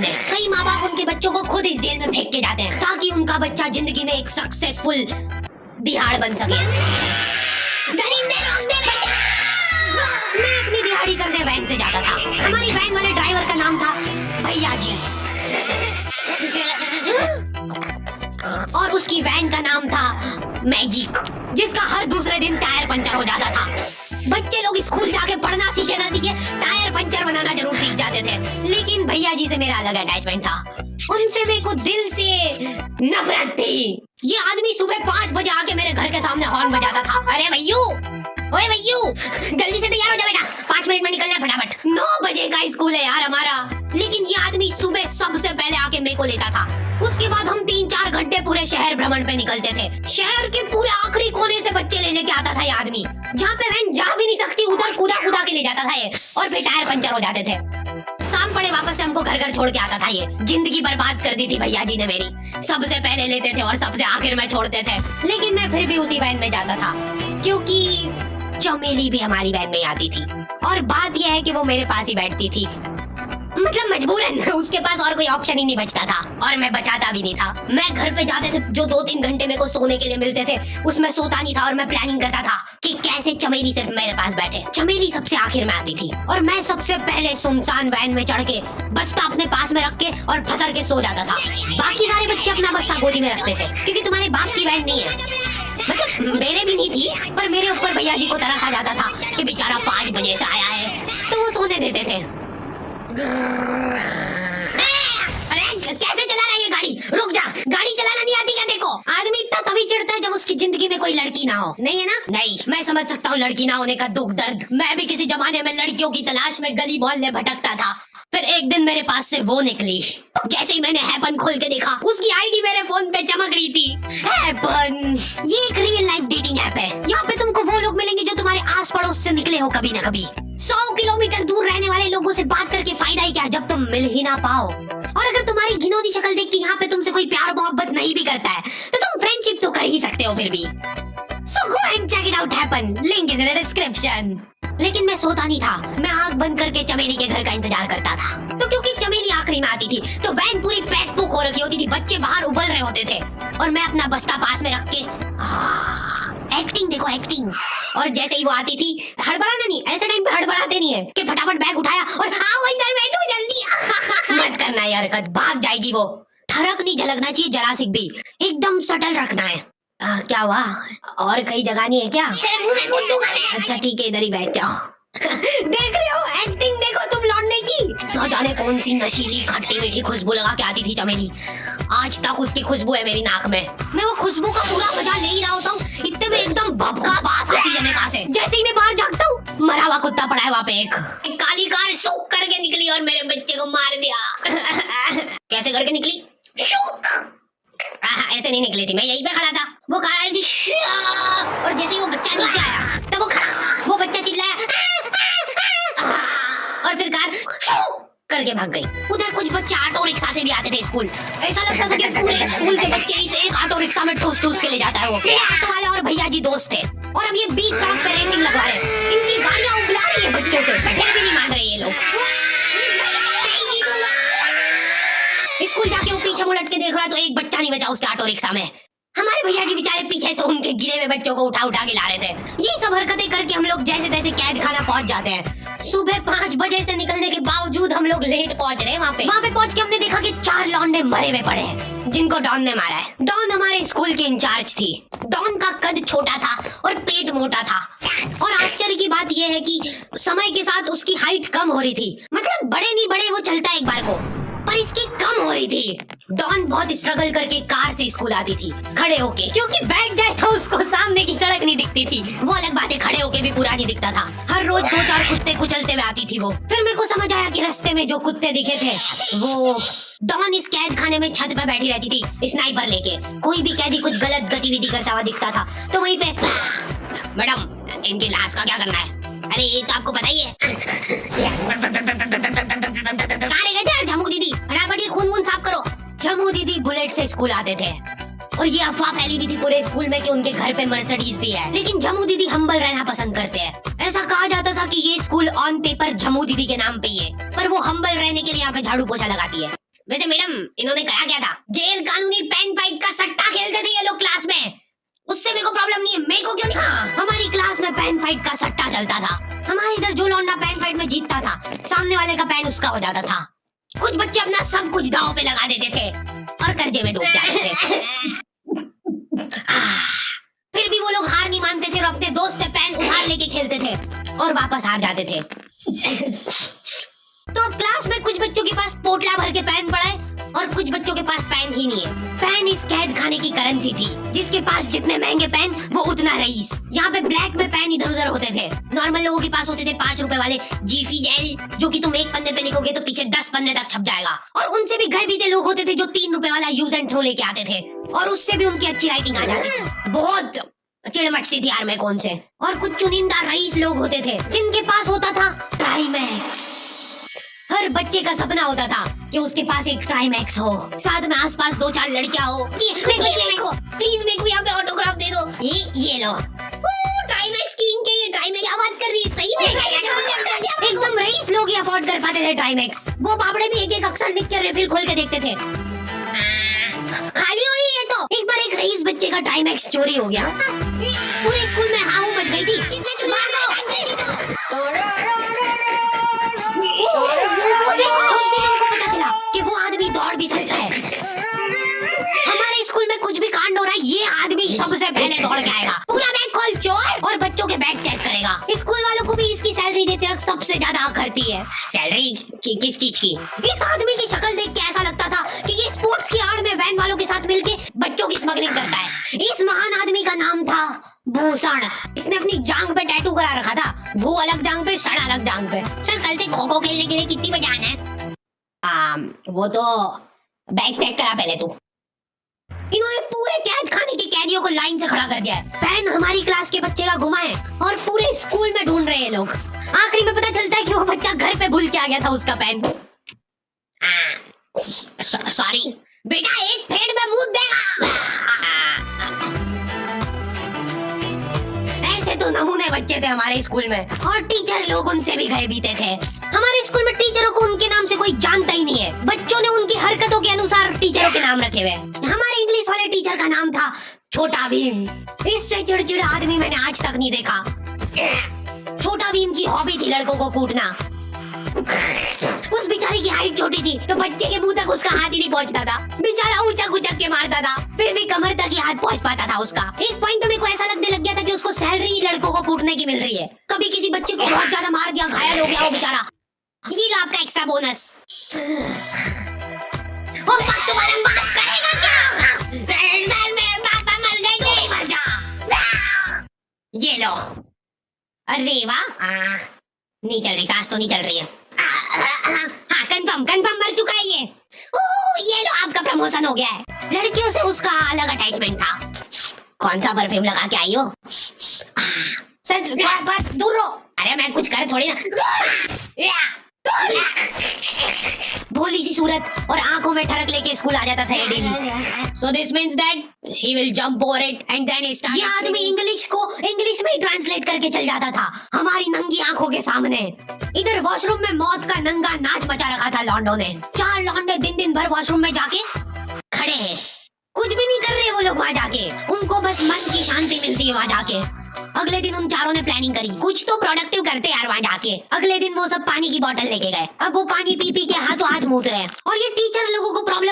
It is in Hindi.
करने। कई माँ बाप उनके बच्चों को खुद इस जेल में फेंक के जाते हैं ताकि उनका बच्चा जिंदगी में एक सक्सेसफुल दिहाड़ बन सके। दरिंदे रोक दे बच्चा। मैं अपनी दिहाड़ी करने वैन से जाता था। हमारी वैन वाले ड्राइवर का नाम था भैया जी और उसकी वैन का नाम था मैजिक, जिसका हर दूसरे दिन टायर पंचर हो जाता था। बच्चे लोग स्कूल जाके पढ़ना सीखे ना सीखे, टायर पंचर बनाना जरूर सीख जाते थे। लेकिन भैया जी से मेरा अलग अटैचमेंट था। उनसे मेरे को दिल से नफरत थी। ये आदमी सुबह 5 बजे आके मेरे घर के सामने हॉर्न बजाता था। अरे भैयू, ओए भैयू, जल्दी से तैयार हो जा बेटा, 5 मिनट में निकलना है फटाफट। 9 बजे का स्कूल है यार हमारा। लेकिन ये आदमी सुबह सबसे पहले आके मेरे को लेता था। उसके बाद हम 3-4 घंटे पूरे शहर भ्रमण पे निकलते थे। शहर के पूरे आखिरी कोने से बच्चे लेने के आता था ये आदमी। जहाँ पे वैन जा भी नहीं सकती उधर कूदा कूदा के ले जाता था ये, और फिर टायर पंचर हो जाते थे। शाम पड़े वापस से हमको घर घर छोड़ के आता था ये। जिंदगी बर्बाद कर दी थी भैया जी ने मेरी। सबसे पहले लेते थे और सबसे आखिर में छोड़ते थे। लेकिन मैं फिर भी उसी वैन में जाता था क्योंकि चमेली भी हमारी वैन में आती थी। और बात यह है कि वो मेरे पास ही बैठती थी, मतलब मजबूरन। उसके पास और कोई ऑप्शन ही नहीं बचता था और मैं बचाता भी नहीं था। मैं घर पे जाते से जो 2-3 घंटे मेरे को सोने के लिए मिलते थे उसमें सोता नहीं था और मैं प्लानिंग करता था कि कैसे चमेली सिर्फ मेरे पास बैठे। चमेली सबसे आखिर में आती थी और मैं सबसे पहले सुनसान वैन में चढ़ के बस्ता अपने पास में रख के और फसर के सो जाता था। बाकी सारे बच्चे अपना बस्ता गोदी में रखते थे क्योंकि तुम्हारे बाप की वैन नहीं है। मतलब मेरे भी नहीं थी, पर मेरे ऊपर भैया जी को तरस आ जाता था कि बेचारा 5 बजे से आया है, तो वो सोने देते थे। अरे कैसे चला रहा है ये गाड़ी? रुक जा, गाड़ी चलाना नहीं आती क्या? देखो, आदमी इतना तभी चिढ़ता है जब उसकी जिंदगी में कोई लड़की ना हो। नहीं है ना? नहीं, मैं समझ सकता हूँ लड़की ना होने का दुख दर्द। मैं भी किसी जमाने में लड़कियों की तलाश में गली मोहल्ले भटकता था। फिर एक दिन मेरे पास से वो निकली। जैसे ही मैंने हैपन खोल के देखा, उसकी आईडी मेरे फोन पे चमक रही थी। हैपन ये एक रियल लाइफ डेटिंग ऐप है। यहाँ पे तुमको वो लोग मिलेंगे जो तुम्हारे आस पड़ोस से निकले हो कभी ना कभी। 100 किलोमीटर दूर रहने वाले लोगों से बात करके फायदा ही क्या जब तुम मिल ही ना पाओ। और अगर तुम्हारी घिनौनी शक्ल देख के यहाँ पे तुमसे कोई प्यार मोहब्बत नहीं भी करता है तो तुम फ्रेंडशिप तो कर ही सकते हो फिर भी। So go and check it out happen. Link is in the description. लेकिन मैं सोता नहीं था। मैं आंख बंद करके चमेली के घर का इंतजार करता था। तो क्योंकि चमेली आखिरी में आती थी तो वैन पूरी पैक पुक हो रखी होती थी। बच्चे बाहर उबल रहे होते थे और मैं अपना बस्ता पास में रख के एक्टिंग देखो एक्टिंग। और जैसे ही वो आती थी, हड़बड़ाना नहीं, ऐसे टाइम पे हड़बड़ाते नहीं है कि फटाफट बैग उठाया और आओ इधर बैठो जल्दी। मत करना यार, भाग जाएगी वो। ठरक नहीं झलकना चाहिए जरा सी भी, एकदम सटल रखना है। क्या हुआ? और कहीं जगह नहीं है क्या? तेरे मुंह में कूद दूंगा मैं। अच्छा ठीक है, इधर ही बैठ जाओ। देख रहे हो एक्टिंग देखो तुम लौटने की। ना जाने कौन सी नशीली खट्टी मीठी खुशबू लगा के आती थी चमेली। आज तक उसकी खुशबू है मेरी नाक में। मैं वो खुशबू का पूरा मजा ले ही रहा होता हूँ, इतने में एकदम भभका बास आती है निकाह से। जैसे ही मैं बाहर जागता हूँ, मरा हुआ कुत्ता पड़ा है वहाँ पे। एक काली कार शूक करके निकली और मेरे बच्चे को मार दिया। कैसे करके निकली? शूक। ऐसे नहीं निकली थी, मैं यहीं पे खड़ा था। वो कार आई थी और जैसे ही वो बच्चा नीचे आया तब वो बच्चा चिल्लाया और फिर कार करके भाग गई। उधर कुछ बच्चे ऑटो रिक्शा से भी आते थे स्कूल। ऐसा लगता था कि पूरे स्कूल के बच्चे इस एक ऑटो रिक्शा में ठूस ठूस के ले जाता है वो। ऑटो वाला और भैया जी दोस्त थे और अब ये बीच सड़क पे रेसिंग लगवा रहे हैं। इनकी गाड़ियां उबला रही है बच्चों से, फिर भी नहीं मान रहे ये लोग। स्कूल जाके वो पीछे मुड़ट के देख रहा है तो एक बच्चा नहीं बचा उसके ऑटो रिक्शा में। हमारे भैया जी बेचारे पीछे से उनके गिरे हुए बच्चों को उठा उठा के ला रहे थे। ये सब हरकतें करके हम लोग जैसे तैसे कैद खाना पहुंच जाते हैं। सुबह 5 बजे से निकलने के बावजूद हम लोग लेट पहुंच रहे हैं वहाँ पे पहुंच के हमने देखा कि 4 लौंडे मरे हुए पड़े हैं जिनको डॉन ने मारा है। डॉन हमारे स्कूल की इंचार्ज थी। डॉन का कद छोटा था और पेट मोटा था और आश्चर्य की बात यह है कि समय के साथ उसकी हाइट कम हो रही थी। मतलब बड़े नहीं बड़े वो चलता एक बार को, पर इसकी कम हो रही थी। डॉन बहुत स्ट्रगल करके कार से स्कूल आती थी खड़े होके, क्योंकि बैठ जाए तो उसको सामने की सड़क नहीं दिखती थी। वो अलग बात है, खड़े होके भी पूरा नहीं दिखता था। हर रोज 2-4 कुत्ते कुचलते हुए आती थी वो। फिर मेरे को समझ आया कि रास्ते में जो कुत्ते दिखे थे वो डॉन इस कैद खाने में छत पे बैठी रहती थी स्नाइपर लेके। कोई भी कैदी कुछ गलत गतिविधि करता हुआ दिखता था तो वहीं पे, मैडम इनकी लाश का क्या करना है? अरे ये तो आपको पता ही है। झमू दीदी फटाफट ये खून साफ करो। झमू दीदी बुलेट से स्कूल आते थे और ये अफवाह फैली हुई थी पूरे स्कूल में कि उनके घर पे मर्सिडीज भी है। लेकिन झमू दीदी हम्बल रहना पसंद करते हैं। ऐसा कहा जाता था कि ये स्कूल ऑन पेपर झमू दीदी के नाम पे ही है, पर वो हम्बल रहने के लिए यहाँ पे झाड़ू पोछा लगाती है। वैसे मैडम इन्होंने करा क्या था? गैर कानूनी पेन फाइट का सट्टा खेलते थे ये लोग क्लास में। उससे मेरे को प्रॉब्लम नहीं है, मेरे को क्यों नहीं? हाँ, हमारी क्लास में पेन फाइट का सट्टा चलता था। हमारे इधर जो लौंडा पेन फाइट में जीतता था, सामने वाले का पेन उसका हो जाता था। कुछ बच्चे अपना सब कुछ दांव पे लगा देते थे और कर्जे में डूब जाते थे। फिर भी वो लोग हार नहीं मानते थे और अपने दोस्त से पेन उधार लेके खेलते थे और वापस हार जाते थे। तो अब क्लास में कुछ बच्चों के पास पोटला भर के पेन पड़ा है और कुछ बच्चों के पास पेन ही नहीं है। पेन इस कैद खाने की करेंसी थी, जिसके पास जितने महंगे पेन वो उतना रईस। यहाँ पे ब्लैक में पेन इधर उधर होते थे। नॉर्मल लोगों के पास होते थे 5 रुपए वाले जीफी जेल, जो कि तुम एक पन्ने पे लिखोगे तो पीछे 10 पन्ने तक छप जाएगा। और उनसे भी गए बीते लोग होते थे जो 3 रुपए वाला यूज एंड थ्रो लेके आते थे और उससे भी उनकी अच्छी राइटिंग आ जाती थी। बहुत चिड़ मचती थी यार मैं कौन से। और कुछ चुनिंदा रईस लोग होते थे जिनके पास होता था ट्राईमैक्स। हर बच्चे का सपना होता था कि उसके पास एक ट्राईमैक्स हो, साथ में आसपास 2-4 लड़कियां हो। प्लीज मेरे को यहाँ पे ऑटोग्राफ दे दो। ये लो ट्राईमैक्स की इनके ये ट्राईमैक्स क्या बात कर रही है? सही में एकदम रईस लोग ही अफोर्ड कर पाते थे ट्राईमैक्स। वो बाबड़े भी एक अक्षर लिख के रिफिल खोल के देखते थे। खाली हो रही है तो एक बार एक रईस बच्चे का ट्राईमैक्स चोरी हो गया। पूरे स्कूल में हाहू मच गई थी। वो देखो, उनको पता चला कि वो आदमी दौड़ भी सकता है। हमारे स्कूल में कुछ भी कांड हो रहा है, ये आदमी सबसे पहले दौड़ के आएगा, पूरा बैग खोल चोर और बच्चों के बैग चेक करेगा। स्कूल वालों को भी इसकी सैलरी देते वक्त सबसे ज्यादा खर्ची है। सैलरी किस चीज की? इस आदमी की शक्ल देख के ऐसा लगता था कि ये स्पोर्ट्स की आड़ में वैन वालों के साथ मिलके बच्चों की स्मगलिंग करता है। इस महान आदमी का नाम था भूषण। इसने अपनी जांग पे टैटू करा रखा था, भू अलग जांग पे, षण अलग जांग पे। सर कल से खो खो खेलने के लिए कितनी बजे आना है? वो तो बैग चेक करा पहले तू। इन्होंने पूरे कैद खाने के कैदियों को लाइन से खड़ा कर दिया है। पेन हमारी क्लास के बच्चे का गुमा है और पूरे स्कूल में ढूंढ रहे हैं लोग। आखिरी में पता चलता है कि वो बच्चा घर पे भूल के आ गया था उसका पेन। सॉरी बेटा, एक फेड में मुंह देगा। ऐसे तो नमूने बच्चे थे हमारे स्कूल में और टीचर लोग उनसे भी गए बीते थे। हमारे स्कूल में टीचरों को उनके नाम से कोई जानता ही नहीं है। बच्चों ने उनकी हरकतों के अनुसार टीचरों के नाम रखे हुए। हमारे इंग्लिश वाले टीचर का नाम था छोटा भीम। इससे चिड़चिड़ा आदमी मैंने आज तक नहीं देखा। छोटा भीम की हॉबी थी लड़कों को कूटना। उस बेचारे की हाइट छोटी थी तो बच्चे के मुंह तक उसका हाथ ही नहीं पहुंचता था। बेचारा ऊंचा कुचक के मारता था, फिर भी कमर तक ही हाथ पहुंच पाता था उसका। एक पॉइंट पे मेरे को ऐसा लगने लग गया था कि उसको सैलरी लड़कों को कूटने की मिल रही है। कभी किसी बच्चे को बहुत ज्यादा मार दिया, घायल हो गया वो बेचारा, ये लो आपका एक्स्ट्रा बोनस। तुम्हारा बाप करेगा क्या? सर मेरे पापा मर गए थे, मर जा। ये लो। अरे वाह, नहीं चल रही सांस, तो नहीं चल रही है। हाँ कंफर्म मर चुका है ये। ये लो आपका प्रमोशन हो गया है। लड़कियों से उसका अलग अटैचमेंट था। कौन सा परफ्यूम लगा के आई हो? सर थोड़ा दूर रहो। अरे मैं कुछ कर थोड़ी ना। भोली सी सूरत और आंखों में ठरक लेके स्कूल आ जाता था ये daily. So this means that he will jump over it and then he started. ये आदमी इंग्लिश को इंग्लिश में ही ट्रांसलेट करके चल जाता था हमारी नंगी आंखों के सामने। इधर वॉशरूम में मौत का नंगा नाच मचा रखा था लॉन्डो ने। 4 लॉन्डे दिन भर वॉशरूम में जाके खड़े हैं, कुछ भी नहीं कर रहे वो लोग वहाँ जाके। उनको बस मन की शांति मिलती है वहाँ जाके। अगले दिन उन चारों ने प्लानिंग करी, कुछ तो प्रोडक्टिव करते यार वहाँ जाके। अगले दिन वो सब पानी की बोतल लेके गए। अब वो पानी पी पी के हाथों हाथ मूत रहे हैं और ये टीचर लोगों को प्रॉब्लम